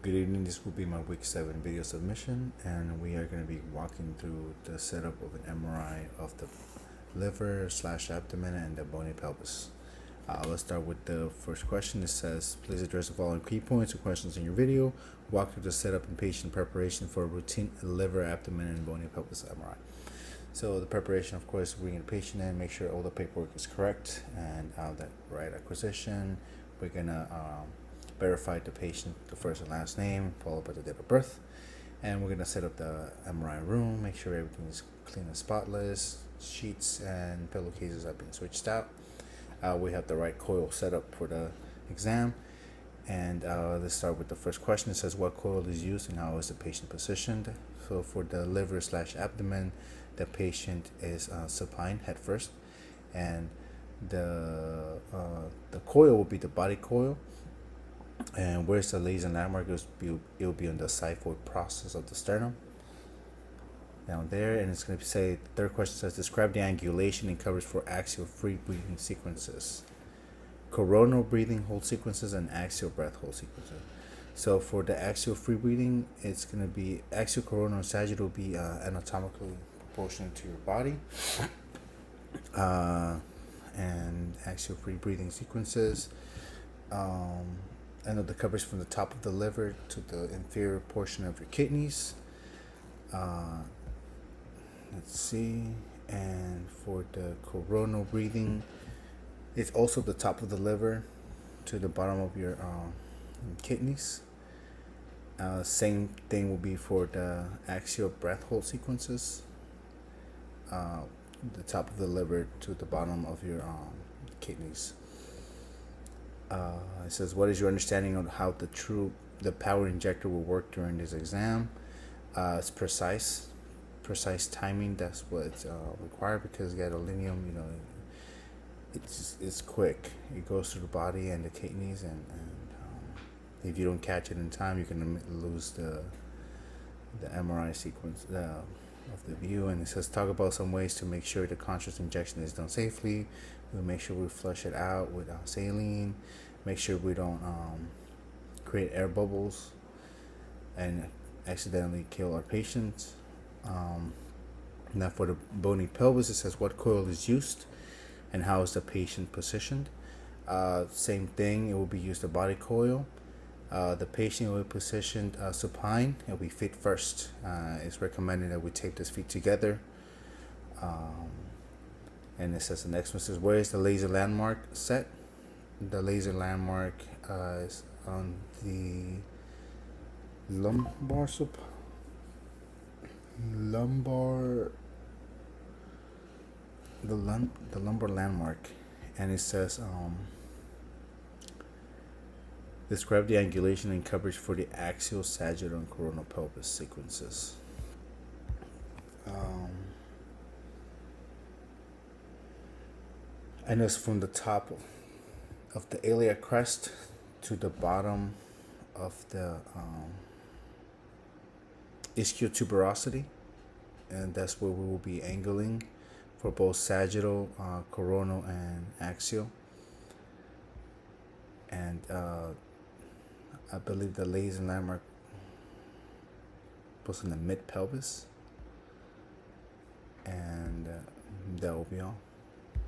Good evening, this will be my week 7 video submission, and we are going to be walking through the setup of an MRI of the liver slash abdomen and the bony pelvis. Let's start with the first question. It says, please address the following key points or questions in your video. Walk through the setup and patient preparation for a routine liver, abdomen, and bony pelvis MRI. So the preparation, of course, bringing the patient in, make sure all the paperwork is correct and that right acquisition. We're gonna verify the patient, the first and last name, followed by the date of birth, and we're gonna set up the MRI room, make sure everything is clean and spotless. Sheets and pillowcases have been switched out. We have the right coil set up for the exam, and let's start with the first question. It says, what coil is used and how is the patient positioned? So for the liver slash abdomen, the patient is supine head first, and the coil will be the body coil. And where's the laser landmark? It'll be on the xiphoid process of the sternum down there. And it's going to say, the third question says, describe the angulation and coverage for axial free breathing sequences, coronal breathing hold sequences, and axial breath hold sequences. So for the axial free breathing, it's going to be axial, coronal, and sagittal will be anatomically proportional to your body. And axial free breathing sequences, the coverage from the top of the liver to the inferior portion of your kidneys. Let's see. And for the coronal breathing, it's also the top of the liver to the bottom of your kidneys. Same thing will be for the axial breath hold sequences. The top of the liver to the bottom of your kidneys. It says, what is your understanding of how the power injector will work during this exam? It's precise timing. That's what's required, because gadolinium, it's quick. It goes through the body and the kidneys, and if you don't catch it in time, you can lose the MRI sequence of the view. And it says, talk about some ways to make sure the conscious injection is done safely. We'll make sure we flush it out with saline. Make sure we don't create air bubbles and accidentally kill our patients. Now for the bony pelvis, it says, what coil is used and how is the patient positioned? Same thing, it will be used the body coil. The patient will be positioned supine. It will be feet first. It's recommended that we tape his feet together. And it says, the next one says, where is the laser landmark set? The laser landmark is on the lumbar landmark, and it says, describe the angulation and coverage for the axial, sagittal, and coronal pelvis sequences. And it's from the top of the iliac crest to the bottom of the ischial tuberosity, and that's where we will be angling for both sagittal, coronal, and axial. And I believe the laser landmark was in the mid pelvis, and that will be all.